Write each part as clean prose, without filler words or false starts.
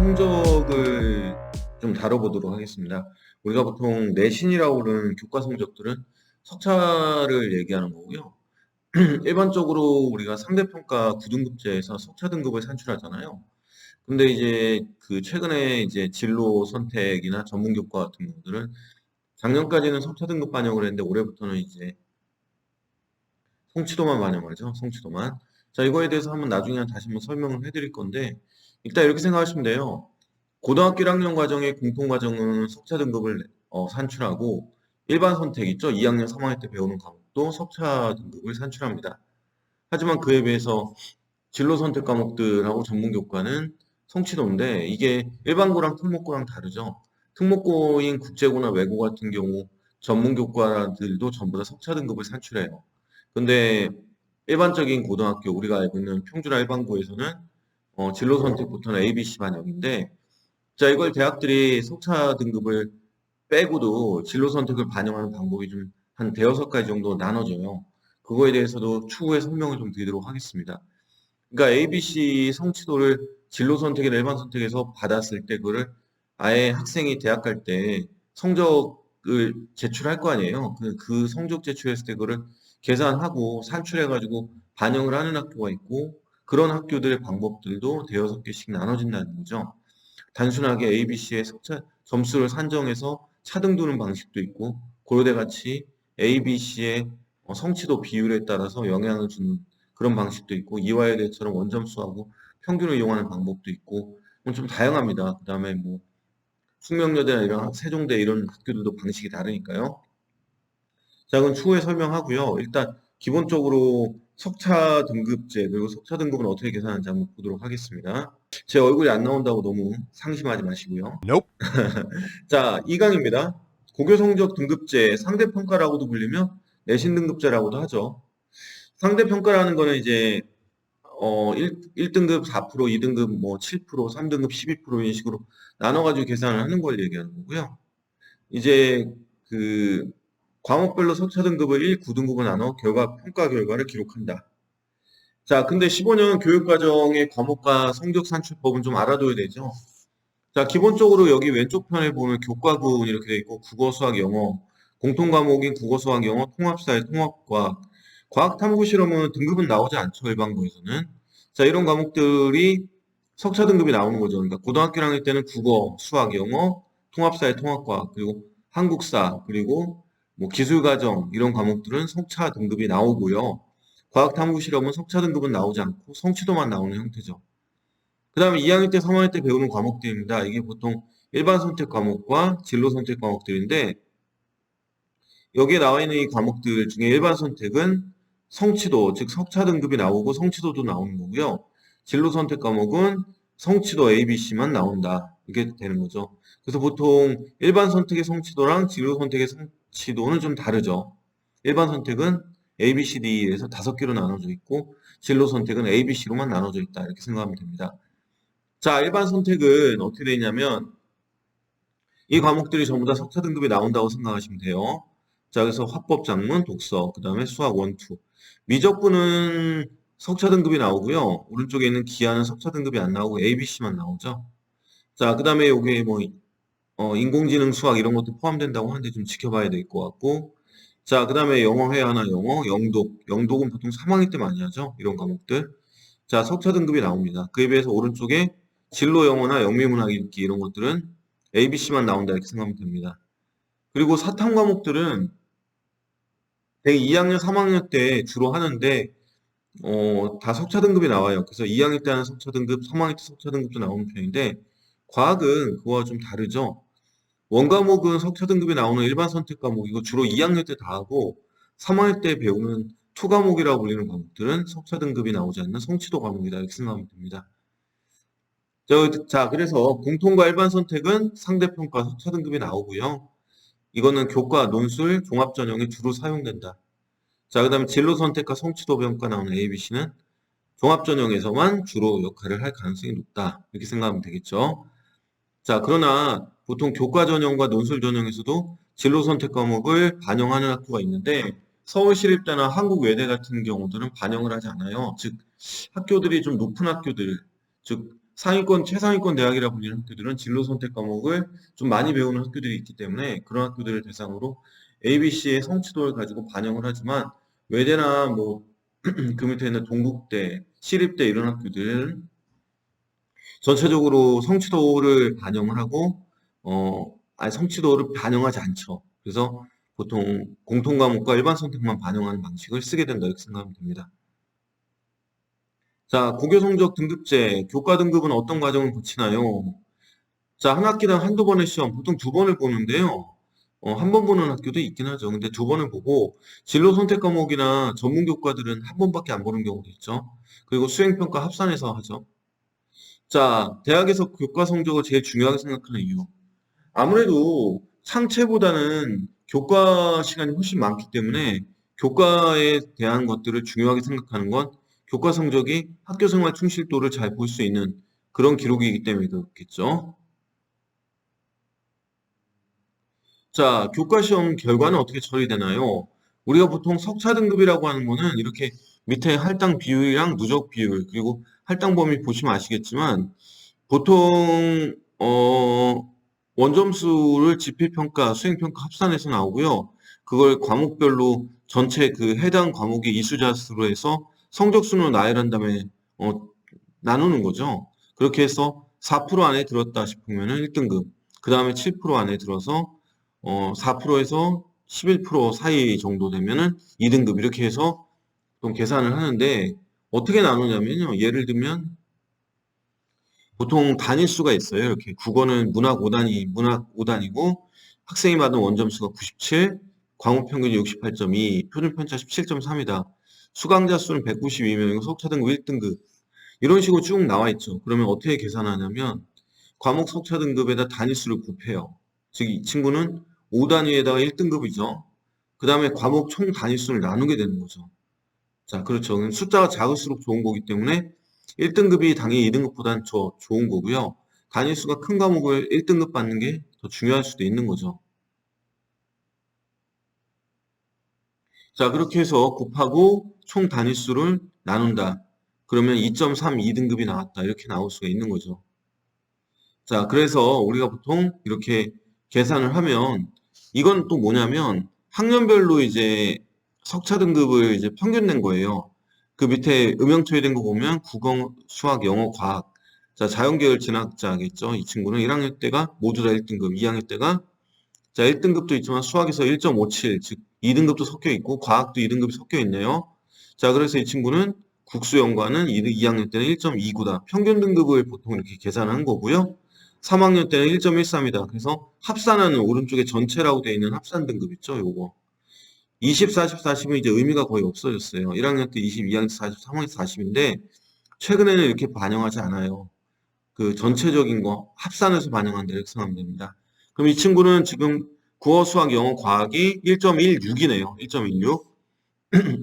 성적을 좀 다뤄보도록 하겠습니다. 우리가 보통 내신이라고 부르는 교과 성적들은 석차를 얘기하는 거고요. 일반적으로 우리가 상대평가 9등급제에서 석차 등급을 산출하잖아요. 근데 이제 그 최근에 이제 진로 선택이나 전문 교과 같은 경우들은 작년까지는 석차 등급 반영을 했는데 올해부터는 이제 성취도만 반영하죠. 성취도만. 자, 이거에 대해서 한번 나중에 다시 한번 설명을 해드릴 건데 일단 이렇게 생각하시면 돼요. 고등학교 1학년 과정의 공통과정은 석차 등급을 산출하고 일반 선택 있죠? 2학년, 3학년 때 배우는 과목도 석차 등급을 산출합니다. 하지만 그에 비해서 진로 선택 과목들하고 전문 교과는 성취도인데 이게 일반고랑 특목고랑 다르죠. 특목고인 국제고나 외고 같은 경우 전문 교과들도 전부 다 석차 등급을 산출해요. 근데 일반적인 고등학교 우리가 알고 있는 평준화 일반고에서는 진로 선택부터는 ABC 반영인데 자, 이걸 대학들이 석차 등급을 빼고도 진로 선택을 반영하는 방법이 좀 한 대여섯 가지 정도 나눠져요. 그거에 대해서도 추후에 설명을 좀 드리도록 하겠습니다. 그러니까 ABC 성취도를 진로 선택이나 일반 선택에서 받았을 때 그거를 아예 학생이 대학 갈 때 성적을 제출할 거 아니에요. 그 성적 제출했을 때 그거를 계산하고 산출해가지고 반영을 하는 학교가 있고 그런 학교들의 방법들도 대여섯 개씩 나눠진다는 거죠. 단순하게 ABC의 석차 점수를 산정해서 차등 두는 방식도 있고 고려대 같이 ABC의 성취도 비율에 따라서 영향을 주는 그런 방식도 있고 이화여대처럼 원점수하고 평균을 이용하는 방법도 있고 좀 다양합니다. 그다음에 뭐 숙명여대나 이런 세종대 이런 학교들도 방식이 다르니까요. 자, 그럼 추후에 설명하고요. 일단 기본적으로 석차 등급제 그리고 석차 등급은 어떻게 계산하는지 한번 보도록 하겠습니다. 제 얼굴이 안 나온다고 너무 상심하지 마시고요. Nope. 자, 2강입니다. 고교 성적 등급제 상대평가라고도 불리며 내신 등급제라고도 하죠. 상대평가라는 거는 이제 1등급 4%, 2등급 뭐 7%, 3등급 12% 이런 식으로 나눠가지고 계산을 하는 걸 얘기하는 거고요. 이제 그 과목별로 석차 등급을 1, 9등급을 나눠 평가 결과를 기록한다. 자, 근데 15년 교육과정의 과목과 성적 산출법은 좀 알아둬야 되죠. 자, 기본적으로 여기 왼쪽 편에 보면 교과군 이렇게 돼 있고 국어, 수학, 영어, 공통 과목인 국어, 수학, 영어, 통합사회, 통합과학, 과학 탐구 실험은 등급은 나오지 않죠, 일반고에서는. 자, 이런 과목들이 석차 등급이 나오는 거죠. 그러니까 고등학교 1학년 때는 국어, 수학, 영어, 통합사회, 통합과학, 그리고 한국사, 그리고 뭐 기술과정 이런 과목들은 석차 등급이 나오고요. 과학 탐구 실험은 석차 등급은 나오지 않고 성취도만 나오는 형태죠. 그 다음에 2학년 때, 3학년 때 배우는 과목들입니다. 이게 보통 일반 선택 과목과 진로 선택 과목들인데 여기에 나와 있는 이 과목들 중에 일반 선택은 성취도, 즉 석차 등급이 나오고 성취도도 나오는 거고요. 진로 선택 과목은 성취도 ABC만 나온다. 이게 되는 거죠. 그래서 보통 일반 선택의 성취도랑 진로 선택의 성취도는 좀 다르죠. 일반 선택은 A, B, C, D에서 5개로 나눠져 있고 진로 선택은 A, B, C로만 나눠져 있다. 이렇게 생각하면 됩니다. 자, 일반 선택은 어떻게 되냐면 이 과목들이 전부 다 석차 등급이 나온다고 생각하시면 돼요. 자, 그래서 화법, 작문, 독서, 그 다음에 수학 1, 2. 미적분은 석차 등급이 나오고요. 오른쪽에 있는 기하는 석차 등급이 안 나오고 ABC만 나오죠. 자, 그 다음에 여기 뭐 인공지능 수학 이런 것도 포함된다고 하는데 좀 지켜봐야 될 것 같고 자, 그 다음에 영어 회화나 영어, 영독. 영독은 보통 3학년 때 많이 하죠. 이런 과목들. 자, 석차 등급이 나옵니다. 그에 비해서 오른쪽에 진로 영어나 영미문학 읽기 이런 것들은 ABC만 나온다 이렇게 생각하면 됩니다. 그리고 사탐 과목들은 대개 2학년, 3학년 때 주로 하는데 다 석차 등급이 나와요. 그래서 2학년 때 하는 석차 등급, 3학년 때 석차 등급도 나오는 편인데 과학은 그거와 좀 다르죠. 원과목은 석차 등급이 나오는 일반 선택 과목 이거 주로 2학년 때 다 하고 3학년 때 배우는 투과목이라고 불리는 과목들은 석차 등급이 나오지 않는 성취도 과목이다 이렇게 생각하면 됩니다. 자, 그래서 공통과 일반 선택은 상대평가 석차 등급이 나오고요. 이거는 교과, 논술, 종합 전형에 주로 사용된다. 자, 그 다음에 진로 선택과 성취도 평가 나오는 ABC는 종합 전형에서만 주로 역할을 할 가능성이 높다. 이렇게 생각하면 되겠죠. 자, 그러나 보통 교과 전형과 논술 전형에서도 진로 선택 과목을 반영하는 학교가 있는데 서울시립대나 한국외대 같은 경우들은 반영을 하지 않아요. 즉 학교들이 좀 높은 학교들, 즉 상위권, 최상위권 대학이라 불리는 학교들은 진로 선택 과목을 좀 많이 배우는 학교들이 있기 때문에 그런 학교들을 대상으로 ABC의 성취도를 가지고 반영을 하지만 외대나 뭐 그 밑에 있는 동국대, 시립대 이런 학교들은 전체적으로 성취도를 반영을 하고 아니 성취도를 반영하지 않죠. 그래서 보통 공통 과목과 일반 선택만 반영하는 방식을 쓰게 된다 이렇게 생각하면 됩니다. 자, 고교 성적 등급제, 교과 등급은 어떤 과정을 거치나요? 자, 한 학기당 한두 번의 시험, 보통 두 번을 보는데요. 한 번 보는 학교도 있긴 하죠. 근데 두 번을 보고 진로 선택 과목이나 전문 교과들은 한 번밖에 안 보는 경우도 있죠. 그리고 수행평가 합산해서 하죠. 자, 대학에서 교과 성적을 제일 중요하게 생각하는 이유. 아무래도 상체보다는 교과 시간이 훨씬 많기 때문에 교과에 대한 것들을 중요하게 생각하는 건 교과 성적이 학교 생활 충실도를 잘 볼 수 있는 그런 기록이기 때문에 그렇겠죠. 자, 교과 시험 결과는 어떻게 처리되나요? 우리가 보통 석차 등급이라고 하는 거는 이렇게 밑에 할당 비율이랑 누적 비율 그리고 할당 범위 보시면 아시겠지만 보통 원점수를 지필평가, 수행평가 합산해서 나오고요. 그걸 과목별로 전체 그 해당 과목의 이수자 수로 해서 성적순으로 나열한 다음에 어, 나누는 거죠. 그렇게 해서 4% 안에 들었다 싶으면은 1등급, 그 다음에 7% 안에 들어서 4%에서 11% 사이 정도 되면은 2등급 이렇게 해서 좀 계산을 하는데 어떻게 나누냐면요. 예를 들면 보통 단위수가 있어요. 이렇게 국어는 문학 5단이고 학생이 받은 원점수가 97, 과목 평균이 68.2, 표준 편차 17.3이다. 수강자 수는 192명이고 석차 등급 1등급. 이런 식으로 쭉 나와 있죠. 그러면 어떻게 계산하냐면 과목 석차 등급에다 단위수를 곱해요. 즉 이 친구는 5단위에다가 1등급이죠. 그 다음에 과목 총 단위수를 나누게 되는 거죠. 자, 그렇죠. 그럼 숫자가 작을수록 좋은 거기 때문에 1등급이 당연히 2등급보다는 더 좋은 거고요. 단위수가 큰 과목을 1등급 받는 게 더 중요할 수도 있는 거죠. 자, 그렇게 해서 곱하고 총 단위수를 나눈다. 그러면 2.3 2등급이 나왔다. 이렇게 나올 수가 있는 거죠. 자, 그래서 우리가 보통 이렇게 계산을 하면 이건 또 뭐냐면 학년별로 이제 석차 등급을 이제 평균 낸 거예요. 그 밑에 음영 처리된 거 보면 국어, 수학, 영어, 과학. 자, 자연계열 진학자겠죠. 이 친구는 1학년 때가 모두 다 1등급, 2학년 때가 자, 1등급도 있지만 수학에서 1.57, 즉 2등급도 섞여 있고 과학도 2등급이 섞여 있네요. 자, 그래서 이 친구는 국수연과는 2학년 때는 1.29다. 평균 등급을 보통 이렇게 계산한 거고요. 3학년 때는 1.13이다. 그래서 합산하는 오른쪽에 전체라고 되어 있는 합산 등급 있죠, 요거. 20, 40, 40은 이제 의미가 거의 없어졌어요. 1학년 때 20, 2학년 때 40, 3학년 때 40인데 최근에는 이렇게 반영하지 않아요. 그 전체적인 거 합산해서 반영한다 이렇게 생각하면 됩니다. 그럼 이 친구는 지금 국어, 수학, 영어, 과학이 1.16이네요. 1.16.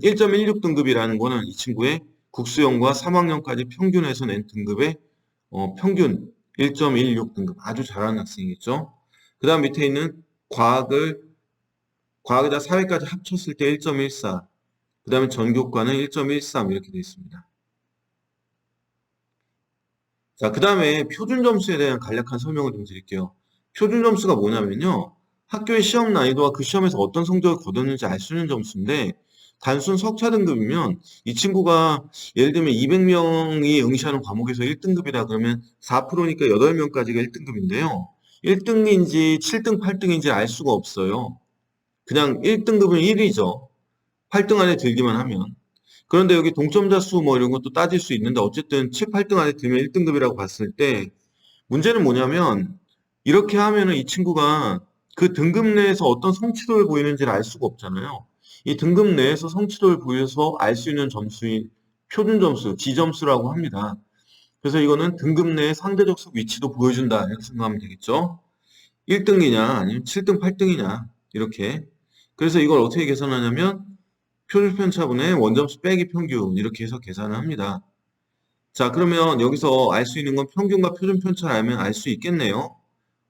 1.16 등급이라는 거는 이 친구의 국수영과 3학년까지 평균해서 낸 등급의 평균 1.16 등급 아주 잘하는 학생이겠죠. 그 다음 밑에 있는 과학에다 사회까지 합쳤을 때 1.14, 그 다음에 전교과는 1.13 이렇게 되어 있습니다. 자, 그 다음에 표준 점수에 대한 간략한 설명을 좀 드릴게요. 표준 점수가 뭐냐면요. 학교의 시험 난이도와 그 시험에서 어떤 성적을 거뒀는지 알 수 있는 점수인데, 단순 석차 등급이면 이 친구가 예를 들면 200명이 응시하는 과목에서 1등급이다 그러면 4%니까 8명까지가 1등급인데요. 1등인지 7등, 8등인지 알 수가 없어요. 그냥 1등급은 1위죠. 8등 안에 들기만 하면. 그런데 여기 동점자 수 뭐 이런 것도 따질 수 있는데 어쨌든 7, 8등 안에 들면 1등급이라고 봤을 때 문제는 뭐냐면 이렇게 하면은 이 친구가 그 등급 내에서 어떤 성취도를 보이는지를 알 수가 없잖아요. 이 등급 내에서 성취도를 보여서 알 수 있는 점수인 표준 점수, 지점수라고 합니다. 그래서 이거는 등급 내의 상대적 위치도 보여준다 이렇게 생각하면 되겠죠. 1등이냐 아니면 7등, 8등이냐 이렇게. 그래서 이걸 어떻게 계산하냐면 표준편차분의 원점수 빼기 평균 이렇게 해서 계산을 합니다. 자, 그러면 여기서 알 수 있는 건 평균과 표준편차를 알면 알 수 있겠네요.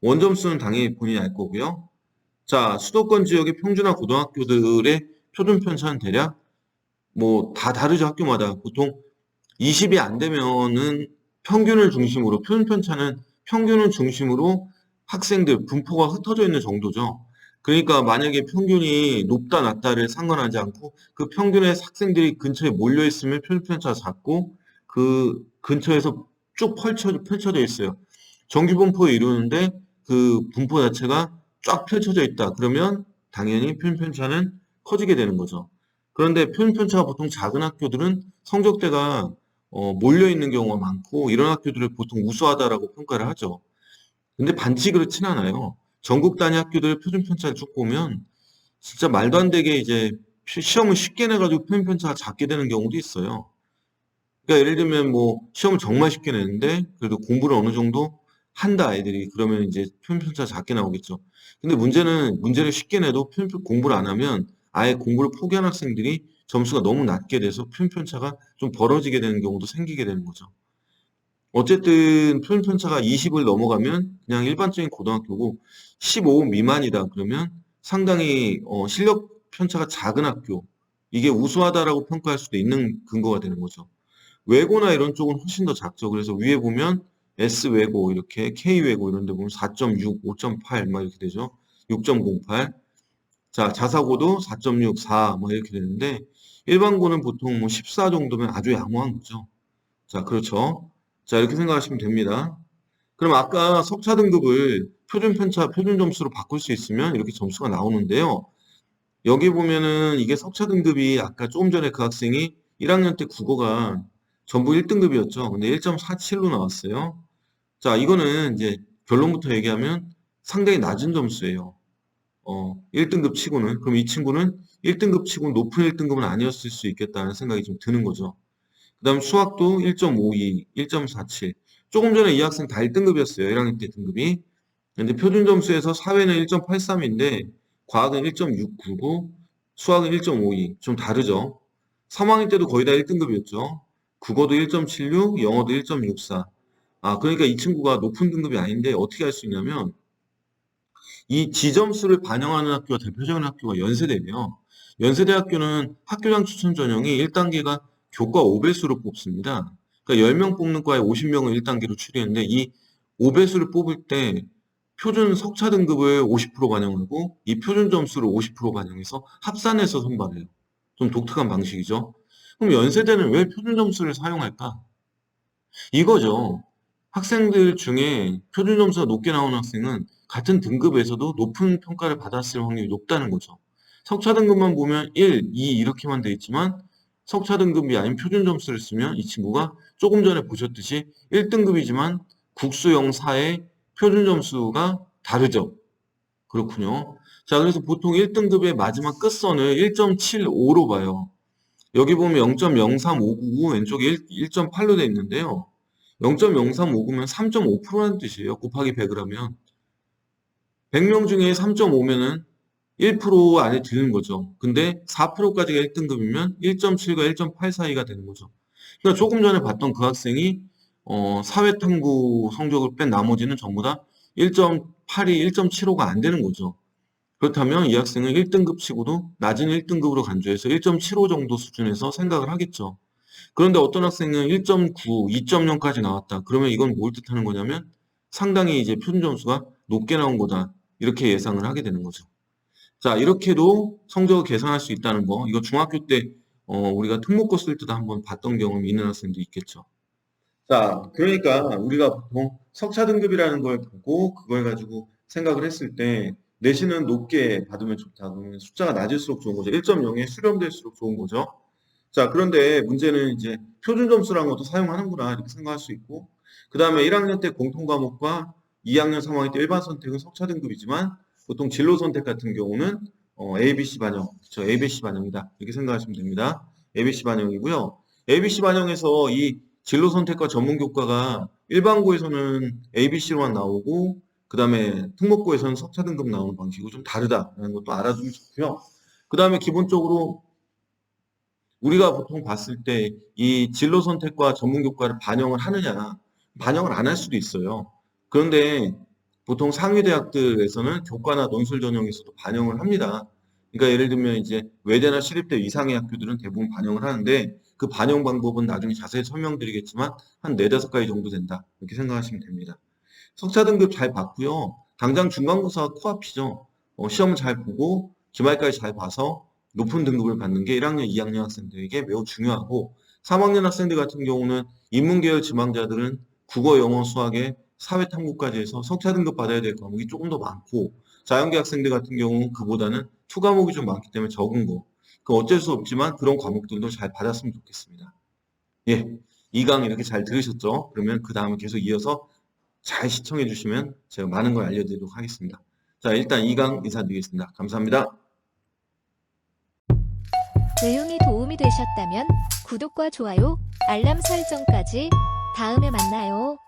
원점수는 당연히 본인이 알 거고요. 자, 수도권 지역의 평준화 고등학교들의 표준편차는 대략 뭐 다 다르죠, 학교마다. 보통 20이 안 되면은 평균을 중심으로, 표준편차는 평균을 중심으로 학생들 분포가 흩어져 있는 정도죠. 그러니까 만약에 평균이 높다 낮다를 상관하지 않고 그 평균의 학생들이 근처에 몰려 있으면 표준편차가 작고 그 근처에서 쭉 펼쳐져 있어요. 정규 분포를 이루는데 그 분포 자체가 쫙 펼쳐져 있다. 그러면 당연히 표준편차는 커지게 되는 거죠. 그런데 표준편차가 보통 작은 학교들은 성적대가 몰려 있는 경우가 많고 이런 학교들을 보통 우수하다라고 평가를 하죠. 근데 반드시 그렇진 않아요. 전국 단위 학교들 표준편차를 쭉 보면 진짜 말도 안 되게 이제 시험을 쉽게 내가지고 표준편차가 작게 되는 경우도 있어요. 그러니까 예를 들면 뭐 시험을 정말 쉽게 내는데 그래도 공부를 어느 정도 한다 아이들이 그러면 이제 표준편차 작게 나오겠죠. 근데 문제는 문제를 쉽게 내도 공부를 안 하면 아예 공부를 포기한 학생들이 점수가 너무 낮게 돼서 표준편차가 좀 벌어지게 되는 경우도 생기게 되는 거죠. 어쨌든 표준편차가 20을 넘어가면 그냥 일반적인 고등학교고 15 미만이다 그러면 상당히 실력 편차가 작은 학교 이게 우수하다라고 평가할 수도 있는 근거가 되는 거죠. 외고나 이런 쪽은 훨씬 더 작죠. 그래서 위에 보면 S외고 이렇게 K외고 이런 데 보면 4.6, 5.8 막 이렇게 되죠. 6.08. 자, 자사고도 4.6, 4 뭐 이렇게 되는데 일반고는 보통 뭐 14 정도면 아주 양호한 거죠. 자, 그렇죠. 자, 이렇게 생각하시면 됩니다. 그럼 아까 석차 등급을 표준 편차, 표준 점수로 바꿀 수 있으면 이렇게 점수가 나오는데요. 여기 보면은 이게 석차 등급이 아까 조금 전에 그 학생이 1학년 때 국어가 전부 1등급이었죠. 근데 1.47로 나왔어요. 자, 이거는 이제 결론부터 얘기하면 상당히 낮은 점수예요. 1등급 치고는. 그럼 이 친구는 1등급 치고 높은 1등급은 아니었을 수 있겠다는 생각이 좀 드는 거죠. 그 다음 수학도 1.52, 1.47. 조금 전에 이 학생 다 1등급이었어요. 1학년 때 등급이. 근데 표준 점수에서 사회는 1.83인데 과학은 1.69고 수학은 1.52. 좀 다르죠. 3학년 때도 거의 다 1등급이었죠. 국어도 1.76, 영어도 1.64. 아, 그러니까 이 친구가 높은 등급이 아닌데 어떻게 할 수 있냐면 이 지점수를 반영하는 학교가 대표적인 학교가 연세대예요. 연세대학교는 학교장 추천 전형이 1단계가 교과 5배수로 뽑습니다. 그러니까 10명 뽑는 과에 50명을 1단계로 추리했는데 이 5배수를 뽑을 때 표준 석차 등급을 50% 반영하고 이 표준 점수를 50% 반영해서 합산해서 선발해요. 좀 독특한 방식이죠. 그럼 연세대는 왜 표준 점수를 사용할까? 이거죠. 학생들 중에 표준 점수가 높게 나오는 학생은 같은 등급에서도 높은 평가를 받았을 확률이 높다는 거죠. 석차 등급만 보면 1, 2 이렇게만 돼 있지만 석차 등급이 아닌 표준 점수를 쓰면 이 친구가 조금 전에 보셨듯이 1등급이지만 국수 영사의 표준 점수가 다르죠. 그렇군요. 자, 그래서 보통 1등급의 마지막 끝선을 1.75로 봐요. 여기 보면 0.03599 왼쪽에 1.8로 돼 있는데요. 0.0359면 3.5%라는 뜻이에요. 곱하기 100을 하면. 100명 중에 3.5면은 1% 안에 드는 거죠. 근데 4%까지가 1등급이면 1.7과 1.8 사이가 되는 거죠. 그러니까 조금 전에 봤던 그 학생이 사회탐구 성적을 뺀 나머지는 전부 다 1.82, 1.75가 안 되는 거죠. 그렇다면 이 학생은 1등급 치고도 낮은 1등급으로 간주해서 1.75 정도 수준에서 생각을 하겠죠. 그런데 어떤 학생은 1.9, 2.0까지 나왔다. 그러면 이건 뭘 뜻하는 거냐면 상당히 이제 표준 점수가 높게 나온 거다. 이렇게 예상을 하게 되는 거죠. 자, 이렇게도 성적을 계산할 수 있다는 거. 이거 중학교 때 우리가 특목고 쓸 때도 한번 봤던 경험이 있는 학생도 있겠죠. 자, 그러니까 우리가 보통 석차 등급이라는 걸 보고 그걸 가지고 생각을 했을 때 내신은 높게 받으면 좋다. 그러면 숫자가 낮을수록 좋은 거죠. 1.0에 수렴될수록 좋은 거죠. 자, 그런데 문제는 이제 표준 점수라는 것도 사용하는구나 이렇게 생각할 수 있고 그 다음에 1학년 때 공통 과목과 2학년, 3학년 때 일반 선택은 석차 등급이지만 보통 진로 선택 같은 경우는 ABC 반영, 그렇죠? ABC 반영이다 이렇게 생각하시면 됩니다. ABC 반영이고요. ABC 반영에서 이 진로 선택과 전문 교과가 일반고에서는 ABC로만 나오고 그 다음에 특목고에서는 석차 등급 나오는 방식이고 좀 다르다라는 것도 알아두면 좋고요. 그 다음에 기본적으로 우리가 보통 봤을 때 이 진로 선택과 전문 교과를 반영을 하느냐, 반영을 안 할 수도 있어요. 그런데 보통 상위 대학들에서는 교과나 논술 전형에서도 반영을 합니다. 그러니까 예를 들면 이제 외대나 시립대 이상의 학교들은 대부분 반영을 하는데 그 반영 방법은 나중에 자세히 설명드리겠지만 한 4-5가지 정도 된다. 이렇게 생각하시면 됩니다. 석차 등급 잘 봤고요. 당장 중간고사가 코앞이죠. 시험을 잘 보고 기말까지 잘 봐서 높은 등급을 받는 게 1학년, 2학년 학생들에게 매우 중요하고 3학년 학생들 같은 경우는 인문계열 지망자들은 국어, 영어, 수학에 사회 탐구까지 해서 석차 등급 받아야 될 과목이 조금 더 많고 자연계 학생들 같은 경우는 그보다는 투 과목이 좀 많기 때문에 적은 거. 그 어쩔 수 없지만 그런 과목들도 잘 받았으면 좋겠습니다. 예, 2강 이렇게 잘 들으셨죠? 그러면 그 다음에 계속 이어서 잘 시청해 주시면 제가 많은 걸 알려드리도록 하겠습니다. 자, 일단 2강 인사드리겠습니다. 감사합니다. 내용이 도움이 되셨다면 구독과 좋아요, 알람 설정까지 다음에 만나요.